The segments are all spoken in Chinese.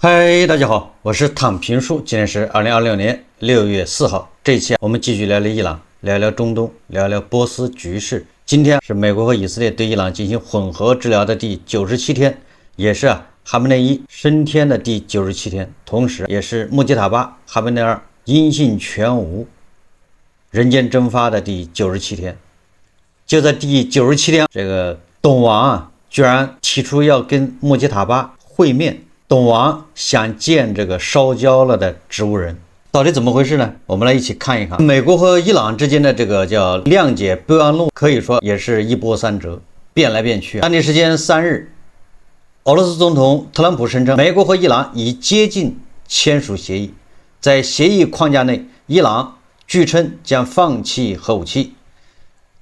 嗨，大家好，我是躺平叔，今天是2026年6月4号。这一期我们继续聊聊伊朗，聊聊中东，聊聊波斯局势。今天是美国和以色列对伊朗进行混合治疗的第97天，也是哈梅内伊升天的第97天，同时也是穆吉塔巴哈梅内尔音信全无、人间蒸发的第97天。就在第97天，这个董王居然提出要跟穆吉塔巴会面。董王想见这个烧焦了的植物人，到底怎么回事呢？我们来一起看一看。美国和伊朗之间的这个叫谅解备忘录，可以说也是一波三折，变来变去。当地时间3日，俄罗斯总统特朗普声称，美国和伊朗已接近签署协议，在协议框架内，伊朗据称将放弃核武器。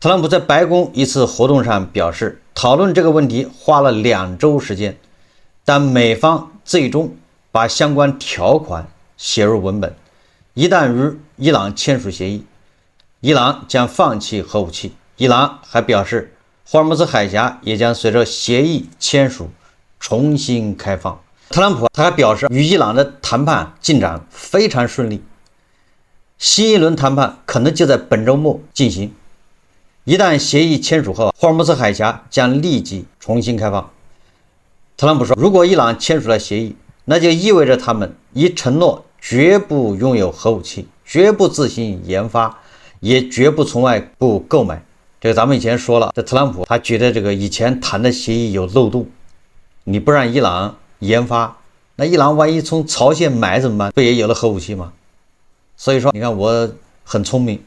特朗普在白宫一次活动上表示，讨论这个问题花了2周时间，但美方最终把相关条款写入文本，一旦与伊朗签署协议，伊朗将放弃核武器。伊朗还表示，霍尔木兹海峡也将随着协议签署重新开放。特朗普他还表示，与伊朗的谈判进展非常顺利，新一轮谈判可能就在本周末进行。一旦协议签署后，霍尔木兹海峡将立即重新开放。特朗普说，如果伊朗签署了协议，那就意味着他们已承诺绝不拥有核武器，绝不自行研发，也绝不从外部购买。这个咱们以前说了，这特朗普他觉得这个以前谈的协议有漏洞，你不让伊朗研发，那伊朗万一从朝鲜买怎么办？不也有了核武器吗？所以说，你看我很聪明，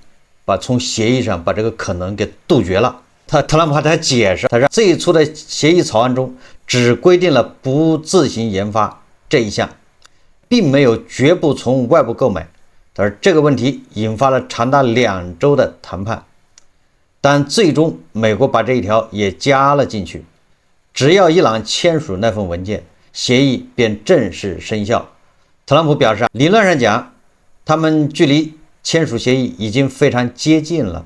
从协议上把这个可能给杜绝了。特朗普还解释，他说最初的协议草案中只规定了不自行研发这一项，并没有绝不从外部购买。他说这个问题引发了长达2周的谈判，但最终美国把这一条也加了进去，只要伊朗签署那份文件，协议便正式生效。特朗普表示，理论上讲，他们距离签署协议已经非常接近了。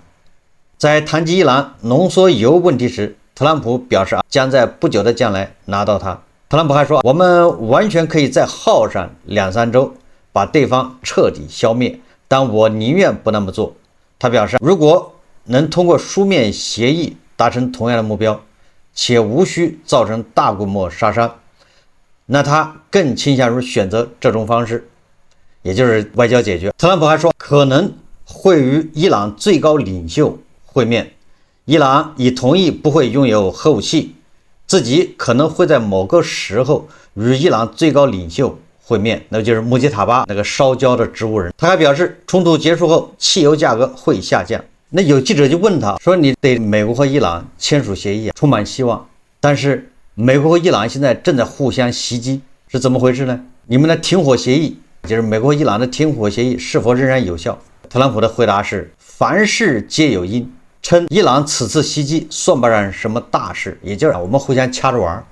在谈及伊朗浓缩铀问题时，特朗普表示将在不久的将来拿到它。特朗普还说，我们完全可以再耗上2-3周，把对方彻底消灭，但我宁愿不那么做。他表示，如果能通过书面协议达成同样的目标，且无需造成大规模杀伤，那他更倾向于选择这种方式，也就是外交解决。特朗普还说，可能会与伊朗最高领袖会面，伊朗已同意不会拥有核武器，自己可能会在某个时候与伊朗最高领袖会面，那就是穆吉塔巴那个烧焦的植物人。他还表示，冲突结束后，汽油价格会下降。那有记者就问他说，你对美国和伊朗签署协议充满希望，但是美国和伊朗现在正在互相袭击，是怎么回事呢？你们的停火协议，就是美国和伊朗的停火协议是否仍然有效？特朗普的回答是，凡事皆有因，称伊朗此次袭击算不上什么大事，也就是我们互相掐着玩，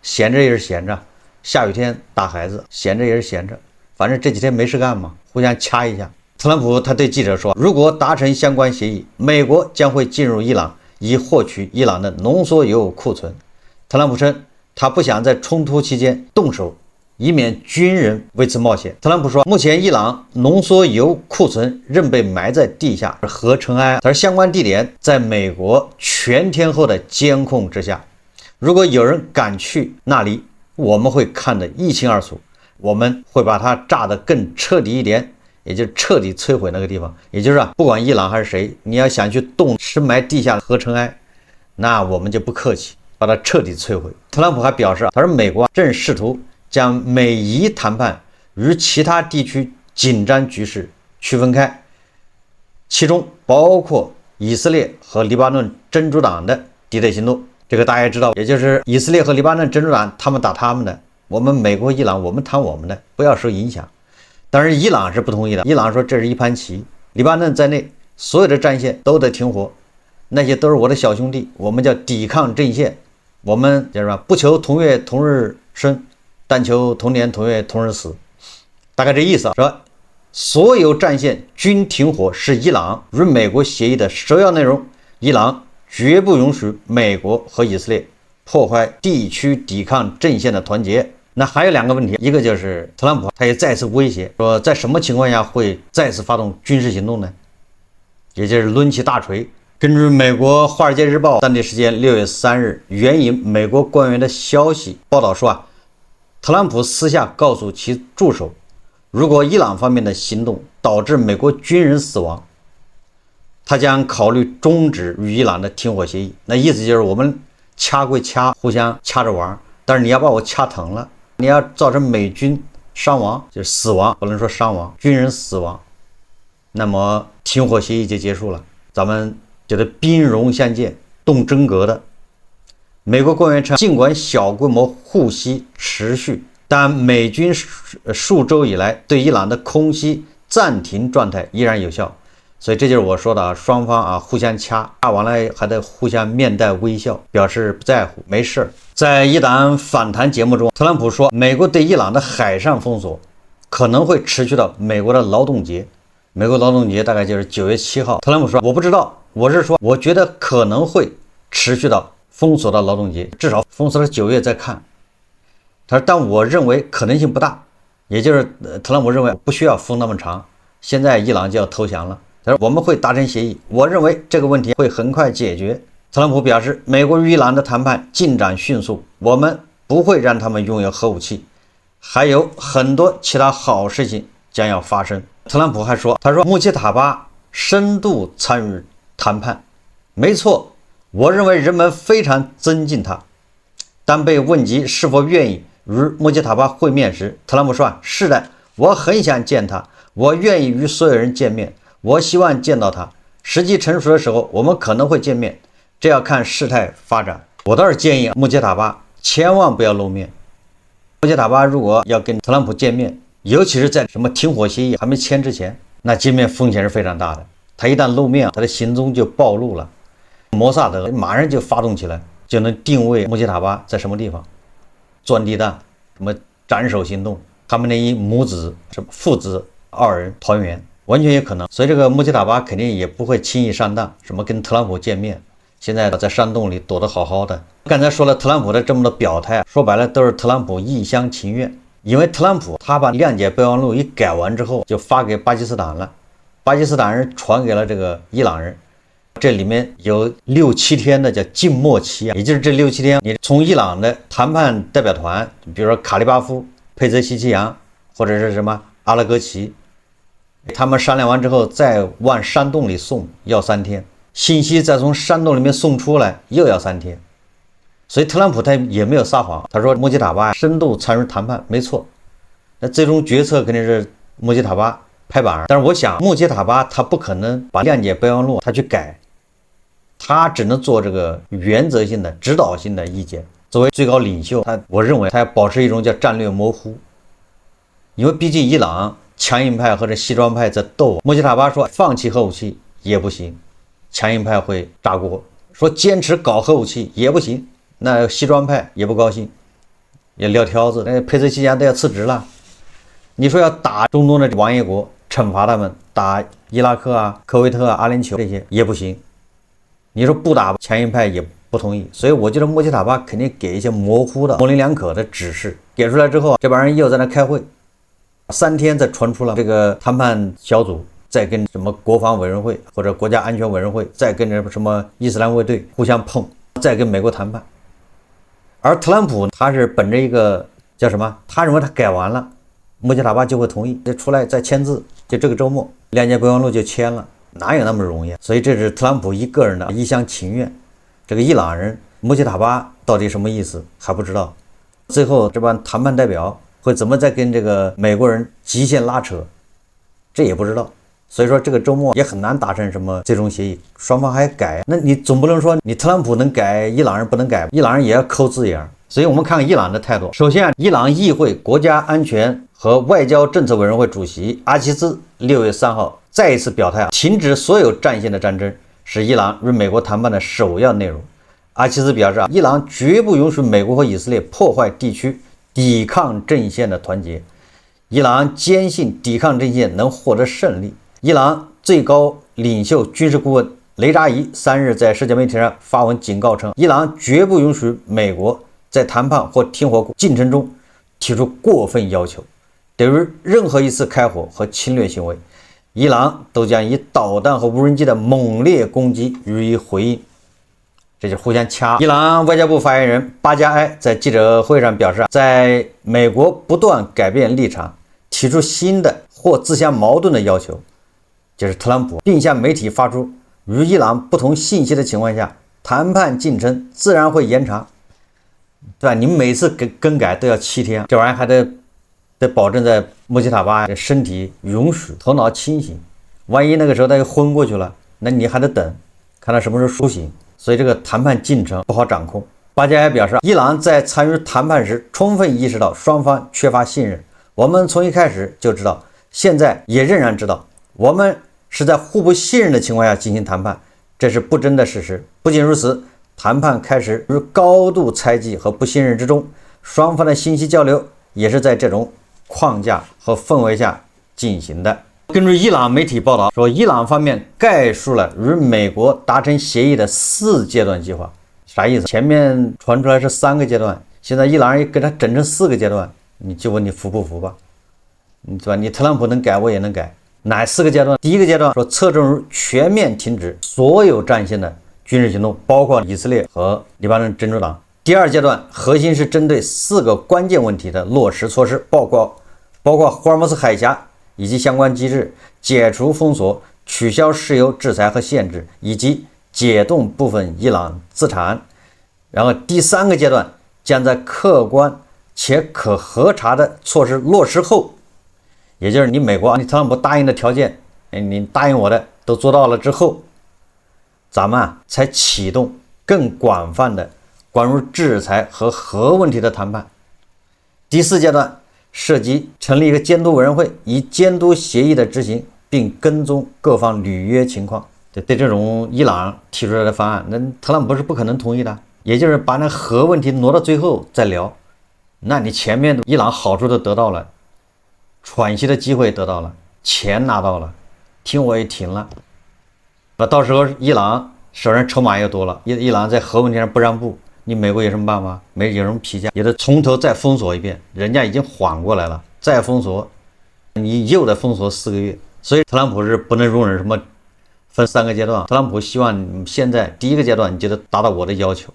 闲着也是闲着，下雨天打孩子，闲着也是闲着，反正这几天没事干嘛，互相掐一下。特朗普他对记者说，如果达成相关协议，美国将会进入伊朗，以获取伊朗的浓缩铀库存。特朗普称，他不想在冲突期间动手，以免军人为此冒险。特朗普说，目前伊朗浓缩铀库存仍被埋在地下核尘埃，而相关地点在美国全天候的监控之下。如果有人敢去那里，我们会看得一清二楚，我们会把它炸得更彻底一点，也就是彻底摧毁那个地方。也就是不管伊朗还是谁，你要想去动深埋地下的核尘埃，那我们就不客气，把它彻底摧毁。特朗普还表示，他说美国正试图将美伊谈判与其他地区紧张局势区分开，其中包括以色列和黎巴嫩真主党的敌对行动。这个大家也知道，也就是以色列和黎巴嫩真主党他们打他们的，我们美国伊朗我们谈我们的，不要受影响。但是伊朗是不同意的，伊朗说这是一盘棋，黎巴嫩在内所有的战线都得停火，那些都是我的小兄弟，我们叫抵抗阵线，我们叫什么？不求同月同日生，但求同年同月同日死，大概这意思说，所有战线均停火是伊朗与美国协议的首要内容。伊朗绝不允许美国和以色列破坏地区抵抗阵线的团结。那还有两个问题，一个就是特朗普他也再次威胁说，在什么情况下会再次发动军事行动呢？也就是抡起大锤。根据美国《华尔街日报》当地时间6月3日援引美国官员的消息报道说特朗普私下告诉其助手，如果伊朗方面的行动导致美国军人死亡，他将考虑终止与伊朗的停火协议。那意思就是我们掐归掐，互相掐着玩，但是你要把我掐疼了，你要造成美军伤亡，就是死亡，不能说伤亡，军人死亡，那么停火协议就结束了，咱们觉得兵戎相见，动真格的。美国官员称，尽管小规模互袭持续，但美军数周以来对伊朗的空袭暂停状态依然有效。所以这就是我说的双方互相掐完了还得互相面带微笑，表示不在乎，没事。在一档访谈节目中，特朗普说，美国对伊朗的海上封锁可能会持续到美国的劳动节。美国劳动节大概就是9月7号。特朗普说，我不知道，我是说我觉得可能会持续到封锁到劳动节，至少封锁到9月再看。他说，但我认为可能性不大，也就是特朗普认为不需要封那么长，现在伊朗就要投降了。他说，我们会达成协议，我认为这个问题会很快解决。特朗普表示，美国与伊朗的谈判进展迅速，我们不会让他们拥有核武器，还有很多其他好事情将要发生。特朗普还说，他说穆奇塔巴深度参与谈判，没错，我认为人们非常尊敬他。当被问及是否愿意与穆奇塔巴会面时，特朗普说，是的，我很想见他，我愿意与所有人见面，我希望见到他，时机成熟的时候我们可能会见面，这要看事态发展。我倒是建议穆奇塔巴千万不要露面。穆奇塔巴如果要跟特朗普见面，尤其是在什么停火协议还没签之前，那见面风险是非常大的。他一旦露面，他的行踪就暴露了，摩萨德马上就发动起来，就能定位穆奇塔巴在什么地方，钻地弹，什么斩首行动，他们那一母子什么父子二人团圆，完全有可能。所以这个穆奇塔巴肯定也不会轻易上当，什么跟特朗普见面，现在在山洞里躲得好好的。刚才说了特朗普的这么多表态，说白了都是特朗普一厢情愿。因为特朗普他把谅解备忘录一改完之后，就发给巴基斯坦了，巴基斯坦人传给了这个伊朗人，这里面有6、7天的叫静默期也就是这6、7天，你从伊朗的谈判代表团，比如说卡利巴夫、佩泽西奇扬或者是什么阿拉格齐，他们商量完之后再往山洞里送，要3天，信息再从山洞里面送出来又要3天。所以特朗普他也没有撒谎，他说穆奇塔巴深度参与谈判，没错。那最终决策肯定是穆奇塔巴拍板，但是我想穆奇塔巴他不可能把谅解备忘录他去改，他只能做这个原则性的指导性的意见。作为最高领袖，我认为他要保持一种叫战略模糊，因为毕竟伊朗强硬派和这西装派在斗。穆奇塔巴说放弃核武器也不行，强硬派会炸锅；说坚持搞核武器也不行，那西装派也不高兴，也撂挑子，那佩泽西奇扬都要辞职了。你说要打中东的王爷国，惩罚他们，打伊拉克啊、科威特啊、阿联酋这些也不行。你说不打，强硬派也不同意。所以我觉得穆奇塔巴肯定给一些模糊的、模棱两可的指示，给出来之后，这帮人又在那开会，3天再传出了这个谈判小组，再跟什么国防委员会或者国家安全委员会，再跟着什么伊斯兰卫队互相碰，再跟美国谈判。而特朗普他是本着一个叫什么，他认为他改完了，穆奇塔巴就会同意，就出来再签字，就这个周末谅解备忘录就签了，哪有那么容易？所以这是特朗普一个人的一厢情愿。这个伊朗人穆奇塔巴到底什么意思还不知道，最后这帮谈判代表会怎么再跟这个美国人极限拉扯，这也不知道。所以说这个周末也很难达成什么最终协议，双方还改，那你总不能说你特朗普能改，伊朗人不能改，伊朗人也要抠字眼。所以我们看看伊朗的态度。首先伊朗议会国家安全和外交政策委员会主席阿齐兹6月3号再一次表态，停止所有战线的战争是伊朗与美国谈判的首要内容。阿齐兹表示，伊朗绝不允许美国和以色列破坏地区抵抗阵线的团结，伊朗坚信抵抗阵线能获得胜利。伊朗最高领袖军事顾问雷扎伊3日在社交媒体上发文警告称，伊朗绝不允许美国在谈判或停火进程中提出过分要求，对于任何一次开火和侵略行为，伊朗都将以导弹和无人机的猛烈攻击予以回应。这就互相掐。伊朗外交部发言人巴加埃在记者会上表示，在美国不断改变立场，提出新的或自相矛盾的要求，就是特朗普，并向媒体发出与伊朗不同信息的情况下，谈判进程自然会延长，对吧？你们每次更改都要7天，这玩意儿还得保证在穆吉塔巴身体允许、头脑清醒。万一那个时候他又昏过去了，那你还得等，看他什么时候苏醒。所以这个谈判进程不好掌控。巴加埃表示，伊朗在参与谈判时充分意识到双方缺乏信任。我们从一开始就知道，现在也仍然知道，我们是在互不信任的情况下进行谈判，这是不争的事实。不仅如此，谈判开始于高度猜忌和不信任之中，双方的信息交流也是在这种框架和氛围下进行的。根据伊朗媒体报道说，伊朗方面概述了与美国达成协议的4阶段计划。啥意思？前面传出来是3个阶段，现在伊朗人给他整成4个阶段，你就问你服不服吧？对吧？你特朗普能改，我也能改。哪4个阶段？第一个阶段说侧重于全面停止所有战线的军事行动，包括以色列和黎巴嫩真主党。第二阶段核心是针对4个关键问题的落实措施，包括霍尔木兹海峡以及相关机制，解除封锁，取消石油制裁和限制，以及解冻部分伊朗资产。然后第3个阶段将在客观且可核查的措施落实后，也就是你美国你特朗普答应的条件，你答应我的都做到了之后，咱们才启动更广泛的关于制裁和核问题的谈判。第4阶段涉及成立一个监督委员会，以监督协议的执行，并跟踪各方履约情况。对这种伊朗提出来的方案，那特朗普是不可能同意的。也就是把那核问题挪到最后再聊，那你前面伊朗好处都得到了，喘息的机会得到了，钱拿到了，停我也停了。那到时候伊朗手上筹码又多了，伊朗在核问题上不让步，你美国有什么办法？有什么批价？也得从头再封锁一遍，人家已经缓过来了，再封锁，你又得封锁4个月。所以特朗普是不能容忍什么分3个阶段。特朗普希望你现在第1个阶段你就得达到我的要求，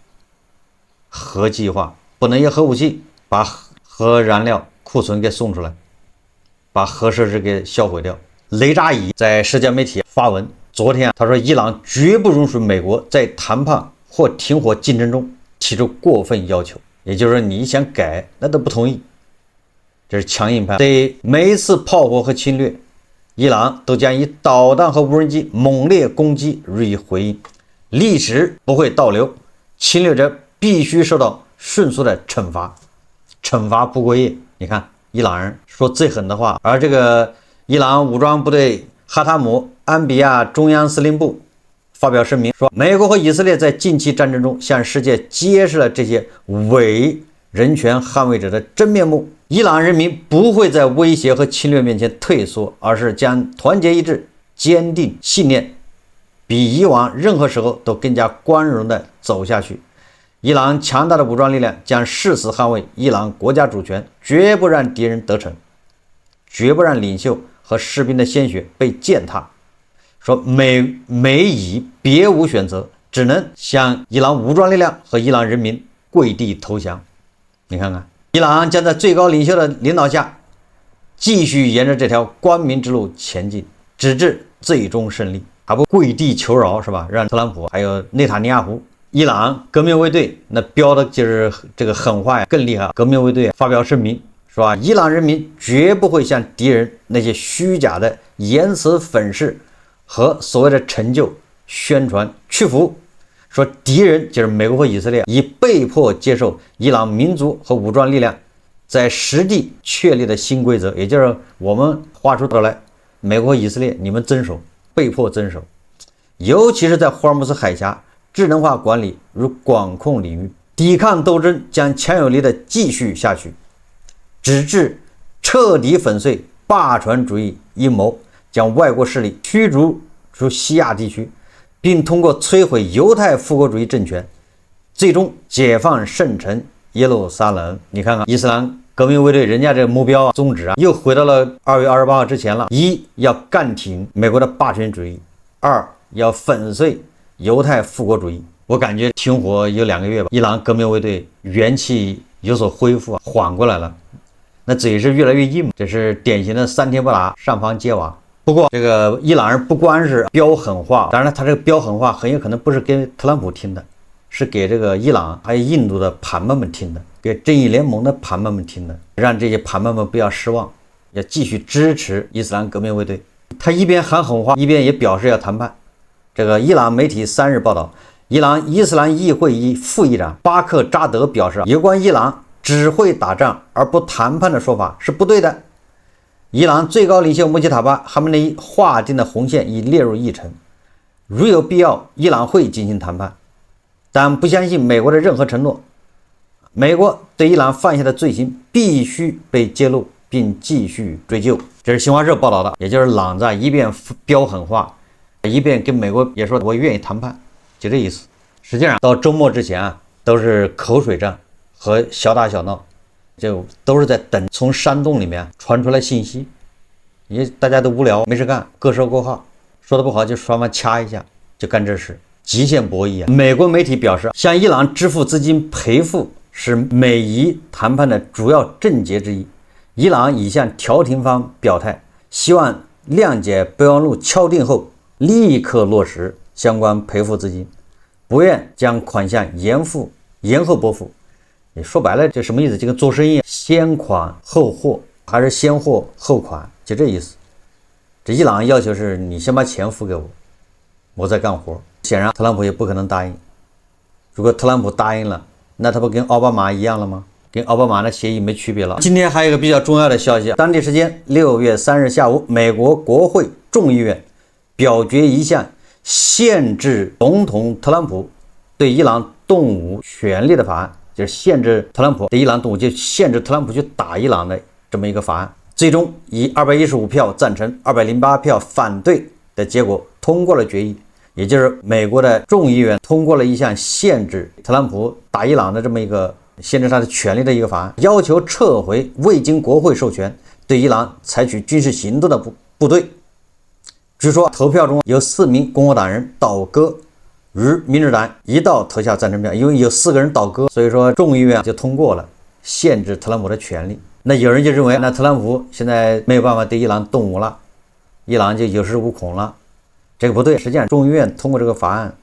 核计划不能有核武器，把核燃料库存给送出来，把核设施给销毁掉。雷扎伊在社交媒体发文，昨天他说，伊朗绝不容许美国在谈判或停火进程中提出过分要求，也就是说你想改那都不同意，这是强硬派。对每一次炮火和侵略，伊朗都将以导弹和无人机猛烈攻击予以回应，历史不会倒流，侵略者必须受到迅速的惩罚，惩罚不过夜。你看伊朗人说最狠的话，而这个伊朗武装部队哈塔姆安比亚中央司令部发表声明说，美国和以色列在近期战争中向世界揭示了这些伪人权捍卫者的真面目。伊朗人民不会在威胁和侵略面前退缩，而是将团结一致，坚定信念，比以往任何时候都更加光荣地走下去。伊朗强大的武装力量将誓死捍卫伊朗国家主权，绝不让敌人得逞，绝不让领袖和士兵的鲜血被践踏。说美以别无选择，只能向伊朗武装力量和伊朗人民跪地投降。你看看，伊朗将在最高领袖的领导下，继续沿着这条光明之路前进，直至最终胜利。还不跪地求饶是吧？让特朗普还有内塔尼亚胡。伊朗革命卫队那标的就是这个狠话呀，更厉害。革命卫队发表声明说，伊朗人民绝不会向敌人那些虚假的言辞粉饰和所谓的成就宣传屈服。说敌人就是美国和以色列，已被迫接受伊朗民族和武装力量在实地确立的新规则，也就是我们画出头来，美国和以色列你们遵守，被迫遵守。尤其是在霍尔木兹海峡智能化管理与管控领域，抵抗斗争将强有力的继续下去，直至彻底粉碎霸权主义阴谋，将外国势力驱逐出西亚地区，并通过摧毁犹太复国主义政权，最终解放圣城耶路撒冷。你看看伊斯兰革命卫队人家这个目标啊、宗旨啊，又回到了2月28号之前了。一要干挺美国的霸权主义，二要粉碎犹太复国主义。我感觉停火有2个月吧，伊朗革命卫队元气有所恢复啊，缓过来了。那嘴是越来越硬，这是典型的3天不打上房揭瓦。不过这个伊朗人不光是飙狠话，当然了，他这个飙狠话很有可能不是给特朗普听的，是给这个伊朗还有印度的盘们们听的，给正义联盟的盘们们听的，让这些盘们们不要失望，要继续支持伊斯兰革命卫队。他一边喊狠话，一边也表示要谈判。这个伊朗媒体3日报道，伊朗伊斯兰议会议副议长巴克扎德表示，有关伊朗只会打仗而不谈判的说法是不对的。伊朗最高领袖穆吉塔巴·哈梅内伊划定的红线已列入议程，如有必要，伊朗会进行谈判，但不相信美国的任何承诺。美国对伊朗犯下的罪行必须被揭露并继续追究。这是新华社报道的，也就是朗子一边飙狠话，一边跟美国也说我愿意谈判，就这意思。实际上到周末之前啊，都是口水战和小打小闹，就都是在等从山洞里面传出来信息，因为大家都无聊没事干，各说各话，说的不好就双方掐一下，就干这事，极限博弈啊。美国媒体表示，向伊朗支付资金赔付是美伊谈判的主要症结之一。伊朗已向调停方表态，希望谅解备忘录敲定后立刻落实相关赔付资金，不愿将款项延后拨付。你说白了这什么意思？就跟做生意先款后货，还是先货后款，就这意思。这伊朗要求是你先把钱付给我，我再干活。显然特朗普也不可能答应。如果特朗普答应了，那他不跟奥巴马一样了吗？跟奥巴马的协议没区别了。今天还有一个比较重要的消息，当地时间6月3日下午，美国国会众议院表决一项限制总统特朗普对伊朗动武权利的法案，就是限制特朗普对伊朗动武，就限制特朗普去打伊朗的这么一个法案。最终以215票赞成、208票反对的结果通过了决议，也就是美国的众议院通过了一项限制特朗普打伊朗的这么一个限制他的权利的一个法案，要求撤回未经国会授权对伊朗采取军事行动的部队。据说投票中有4名共和党人倒戈，而民主党一道投下赞成票，因为有4个人倒戈，所以说众议院就通过了限制特朗普的权利。那有人就认为，那特朗普现在没有办法对伊朗动武了，伊朗就有恃无恐了。这个不对，实际上众议院通过这个法案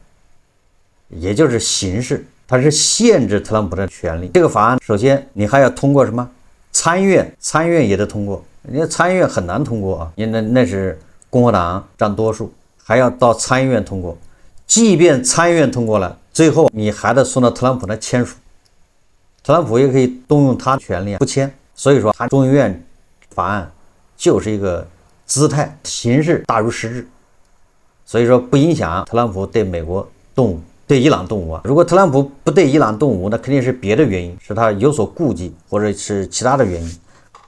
也就是形式，它是限制特朗普的权利。这个法案首先你还要通过什么？参院也得通过，人家参院很难通过啊，因为那是共和党占多数，还要到参议院通过。即便参议院通过了，最后你还得送到特朗普那签署，特朗普也可以动用他权利不签。所以说他众议院法案就是一个姿态，形式大于实质，所以说不影响特朗普对美国动武，对伊朗动武啊。如果特朗普不对伊朗动武，那肯定是别的原因，是他有所顾忌，或者是其他的原因，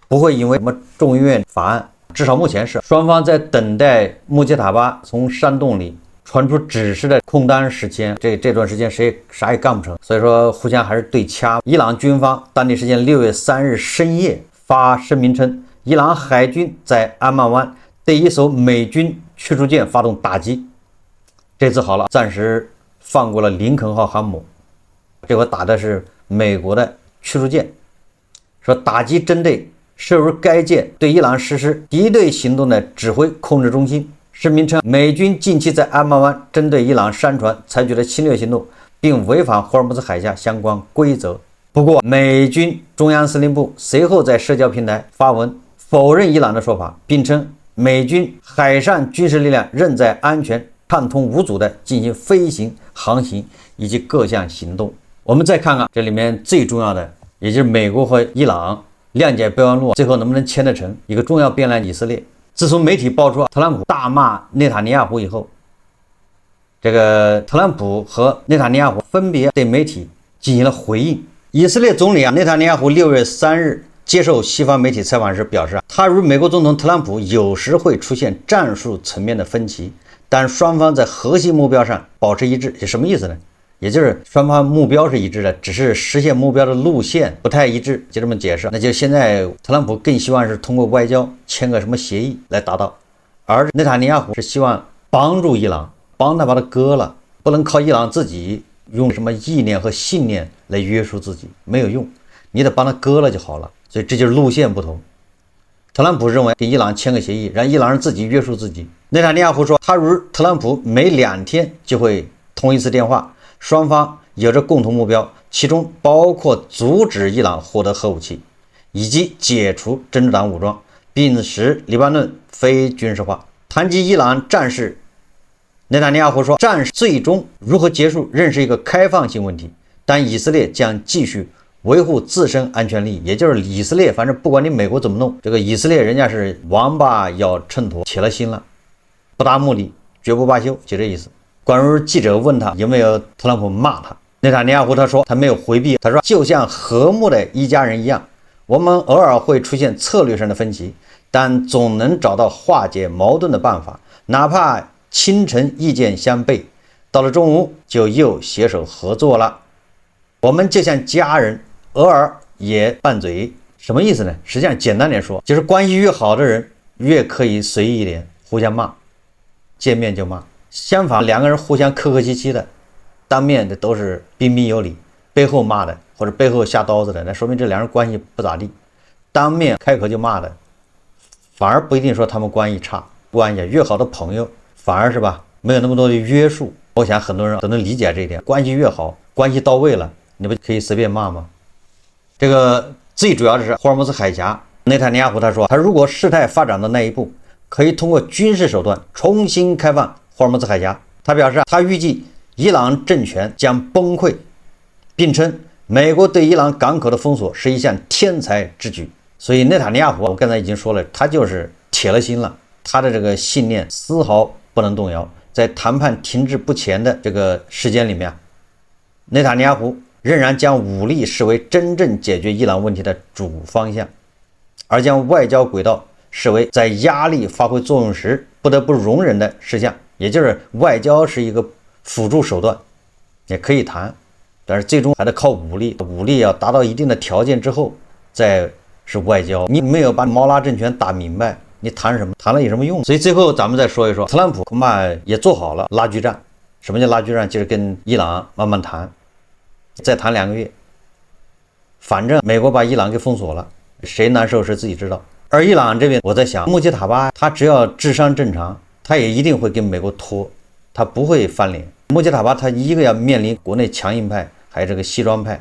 不会因为什么众议院法案。至少目前是双方在等待穆吉塔巴从山洞里传出指示的空单时间，这段时间谁啥也干不成，所以说互相还是对掐。伊朗军方当地时间6月3日深夜发声明称，伊朗海军在安曼湾对一艘美军驱逐舰发动打击，这次好了，暂时放过了林肯号航母，这回打的是美国的驱逐舰，说打击针对设入该舰对伊朗实施敌对行动的指挥控制中心。声明称，美军近期在安曼湾针对伊朗商船采取了侵略行动，并违反霍尔木兹海峡相关规则。不过，美军中央司令部随后在社交平台发文否认伊朗的说法，并称美军海上军事力量仍在安全、畅通无阻地进行飞行、航行以及各项行动。我们再看看这里面最重要的，也就是美国和伊朗谅解备忘录最后能不能签得成，一个重要边栏以色列。自从媒体爆出特朗普大骂内塔尼亚胡以后，这个特朗普和内塔尼亚胡分别对媒体进行了回应。以色列总理内塔尼亚胡6月3日接受西方媒体采访时表示，他与美国总统特朗普有时会出现战术层面的分歧，但双方在核心目标上保持一致。这什么意思呢？也就是双方目标是一致的，只是实现目标的路线不太一致，就这么解释。那就现在特朗普更希望是通过外交签个什么协议来达到，而内塔尼亚胡是希望帮助伊朗，帮他把它割了，不能靠伊朗自己用什么意念和信念来约束自己，没有用，你得帮他割了就好了。所以这就是路线不同。特朗普认为跟伊朗签个协议，让伊朗人自己约束自己。内塔尼亚胡说，特朗普每2天就会通一次电话，双方有着共同目标，其中包括阻止伊朗获得核武器，以及解除真主党武装，并使黎巴嫩非军事化。谈及伊朗战事，内塔尼亚胡说，战事最终如何结束仍是一个开放性问题，但以色列将继续维护自身安全利益。也就是以色列反正不管你美国怎么弄，这个以色列人家是王八要秤砣，铁了心了，不达目的绝不罢休，就这意思。关于记者问他有没有特朗普骂他，内塔尼亚胡他说他没有回避，他说就像和睦的一家人一样，我们偶尔会出现策略上的分歧，但总能找到化解矛盾的办法，哪怕清晨意见相悖，到了中午就又携手合作了。我们就像家人，偶尔也拌嘴。什么意思呢？实际上简单点说，就是关系越好的人越可以随意一点，互相骂，见面就骂。相反，两个人互相客客气气的，当面的都是彬彬有礼，背后骂的或者背后下刀子的，那说明这两人关系不咋地。当面开口就骂的，反而不一定说他们关系差。关系越好的朋友，反而是吧，没有那么多的约束。我想很多人都能理解这一点。关系越好，关系到位了，你不可以随便骂吗？这个最主要的是霍尔木兹海峡，内塔尼亚胡他说，他如果事态发展到那一步，可以通过军事手段重新开放霍尔木兹海峡。他表示，他预计伊朗政权将崩溃，并称美国对伊朗港口的封锁是一项天才之举。所以内塔尼亚胡，我刚才已经说了，他就是铁了心了，他的这个信念丝毫不能动摇。在谈判停滞不前的这个时间里面，内塔尼亚胡仍然将武力视为真正解决伊朗问题的主方向，而将外交轨道视为在压力发挥作用时不得不容忍的事项。也就是外交是一个辅助手段，也可以谈，但是最终还得靠武力，武力要达到一定的条件之后再是外交。你没有把毛拉政权打明白，你谈什么？谈了有什么用？所以最后咱们再说一说，特朗普恐怕也做好了拉锯战。什么叫拉锯战？就是跟伊朗慢慢谈，再谈2个月，反正美国把伊朗给封锁了，谁难受是自己知道。而伊朗这边，我在想，穆吉塔巴他只要智商正常，他也一定会跟美国拖，他不会翻脸。穆吉塔巴他一个要面临国内强硬派，还有这个西装派，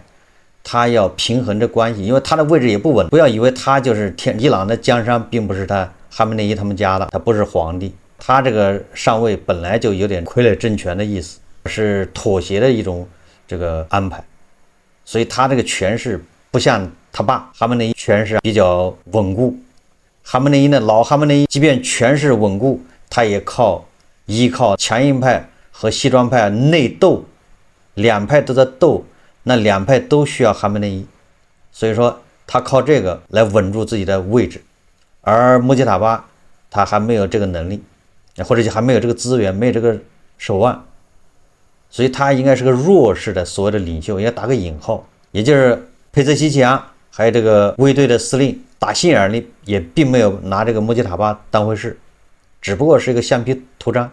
他要平衡这关系，因为他的位置也不稳。不要以为他就是伊朗的江山，并不是他哈梅内伊他们家的，他不是皇帝，他这个上位本来就有点傀儡政权的意思，是妥协的一种这个安排，所以他这个权势不像他爸哈梅内伊权势比较稳固。哈梅内伊呢，老哈梅内伊即便权势稳固，他也依靠强硬派和西装派内斗，两派都在斗，那两派都需要哈梅内伊，所以说他靠这个来稳住自己的位置。而穆吉塔巴他还没有这个能力，或者还没有这个资源，没有这个手腕，所以他应该是个弱势的所谓的领袖，应该打个引号。也就是佩泽西奇扬还有这个卫队的司令打心眼里也并没有拿这个穆吉塔巴当回事，只不过是一个橡皮图章，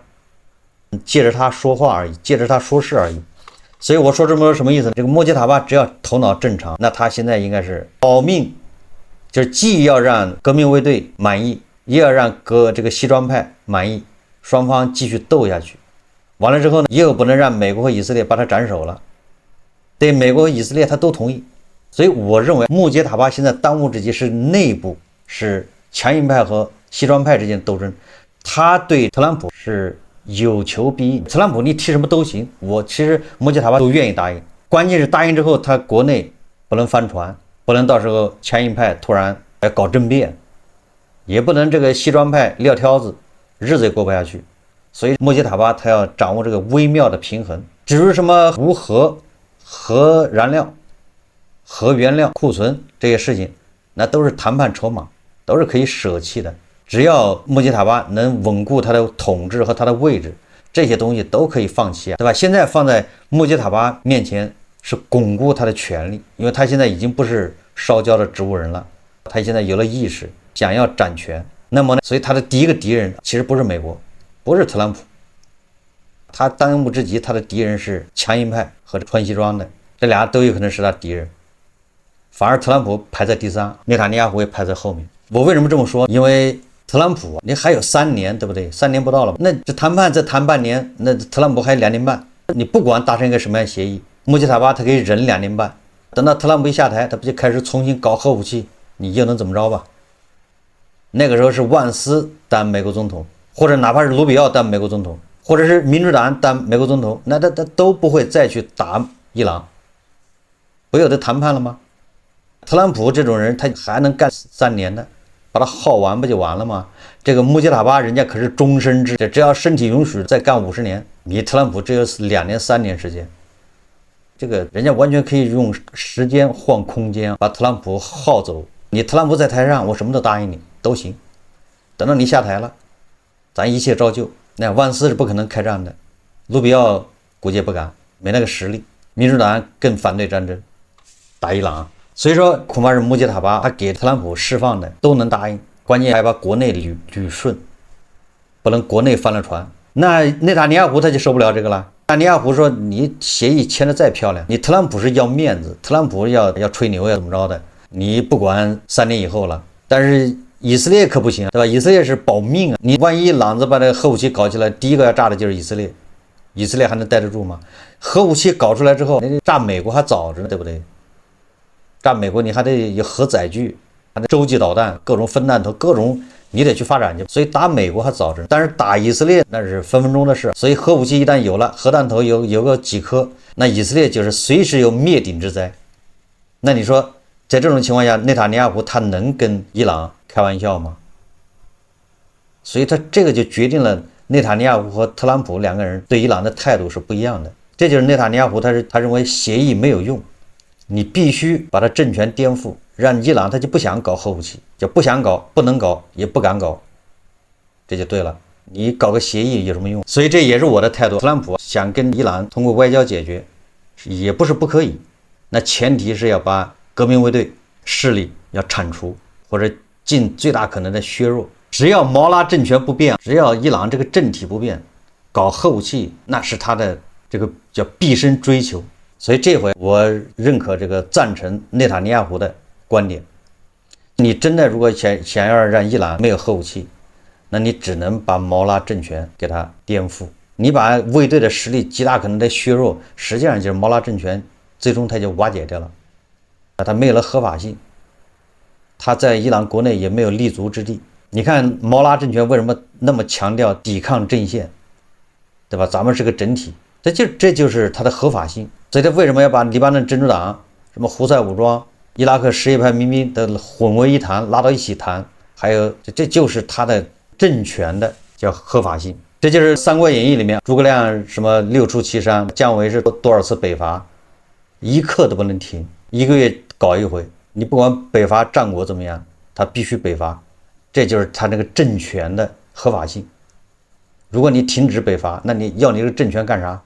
借着他说话而已，借着他说事而已。所以我说这么多什么意思呢？这个穆吉塔巴只要头脑正常，那他现在应该是保命，就是既要让革命卫队满意，也要让这个西装派满意，双方继续斗下去。完了之后呢，又不能让美国和以色列把他斩首了，对美国和以色列他都同意。所以我认为穆吉塔巴现在当务之急是内部，是强硬派和西装派之间的斗争。他对特朗普是有求必应，特朗普你提什么都行，其实穆吉塔巴都愿意答应，关键是答应之后他国内不能翻船，不能到时候强硬派突然来搞政变，也不能这个西装派撂挑子，日子也过不下去。所以穆吉塔巴他要掌握这个微妙的平衡。至于什么无核燃料、核原料库存这些事情，那都是谈判筹码，都是可以舍弃的。只要穆吉塔巴能稳固他的统治和他的位置，这些东西都可以放弃啊，对吧？现在放在穆吉塔巴面前是巩固他的权利，因为他现在已经不是烧焦的植物人了，他现在有了意识，想要掌权。那么呢，所以他的第一个敌人其实不是美国，不是特朗普，他当务之急，他的敌人是强硬派和穿西装的，这俩都有可能是他敌人。反而特朗普排在第3，内塔尼亚胡也排在后面。我为什么这么说？因为特朗普你还有3年，对不对？3年不到了，那这谈判再谈半年，那特朗普还有2年半。你不管达成一个什么样的协议，穆吉塔巴他可以忍2年半，等到特朗普一下台，他不就开始重新搞核武器？你又能怎么着吧？那个时候是万斯当美国总统，或者哪怕是卢比奥当美国总统，或者是民主党当美国总统，那他都不会再去打伊朗，不有的谈判了吗？特朗普这种人，他还能干3年呢，把他耗完不就完了吗？这个穆吉塔巴人家可是终身制，只要身体允许再干50年，你特朗普只有2年3年时间，这个人家完全可以用时间换空间，把特朗普耗走。你特朗普在台上，我什么都答应你都行，等到你下台了，咱一切照旧。那万斯是不可能开战的，卢比奥估计也不敢，没那个实力，民主党更反对战争，打伊朗。所以说恐怕是穆吉塔巴他给特朗普释放的都能答应，关键还把国内捋顺，不能国内翻了船。那内塔尼亚胡他就受不了这个了。内塔尼亚胡说，你协议签的再漂亮，你特朗普是要面子，特朗普要吹牛要怎么着的，你不管3年以后了。但是以色列可不行，对吧？以色列是保命啊，你万一朗子把这个核武器搞起来，第一个要炸的就是以色列，以色列还能待得住吗？核武器搞出来之后，炸美国还早着呢，对不对？炸美国你还得有核载具，还得洲际导弹，各种分弹头，各种你得去发展去，所以打美国还早着。但是打以色列那是分分钟的事，所以核武器一旦有了，核弹头有个几颗，那以色列就是随时有灭顶之灾。那你说在这种情况下，内塔尼亚胡他能跟伊朗开玩笑吗？所以他这个就决定了内塔尼亚胡和特朗普2个人对伊朗的态度是不一样的。这就是内塔尼亚胡他认为协议没有用，你必须把他政权颠覆，让伊朗他就不想搞核武器，就不想搞，不能搞，也不敢搞，这就对了。你搞个协议有什么用？所以这也是我的态度。特朗普想跟伊朗通过外交解决，也不是不可以，那前提是要把革命卫队势力要铲除，或者尽最大可能的削弱。只要毛拉政权不变，只要伊朗这个政体不变，搞核武器那是他的这个叫毕生追求。所以这回我认可这个赞成内塔尼亚胡的观点。你真的如果想要让伊朗没有核武器，那你只能把毛拉政权给它颠覆，你把卫队的实力极大可能的削弱，实际上就是毛拉政权最终它就瓦解掉了，它没有了合法性，它在伊朗国内也没有立足之地。你看毛拉政权为什么那么强调抵抗阵线，对吧？咱们是个整体，这就是它的合法性。所以他为什么要把黎巴嫩真主党、什么胡塞武装、伊拉克什叶派民兵的混为一谈，拉到一起谈？还有这就是他的政权的叫合法性。这就是《三国演义》里面诸葛亮什么6出祁山，姜维是多少次北伐，一刻都不能停，1个月搞一回。你不管北伐战果怎么样，他必须北伐，这就是他那个政权的合法性。如果你停止北伐，那你要你这个政权干啥？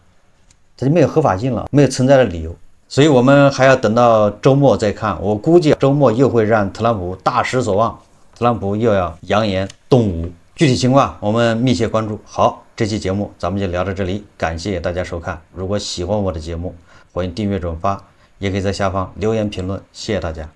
它就没有合法性了，没有存在的理由。所以我们还要等到周末再看。我估计周末又会让特朗普大失所望，特朗普又要扬言动武。具体情况我们密切关注。好，这期节目咱们就聊到这里，感谢大家收看。如果喜欢我的节目，欢迎订阅转发，也可以在下方留言评论，谢谢大家。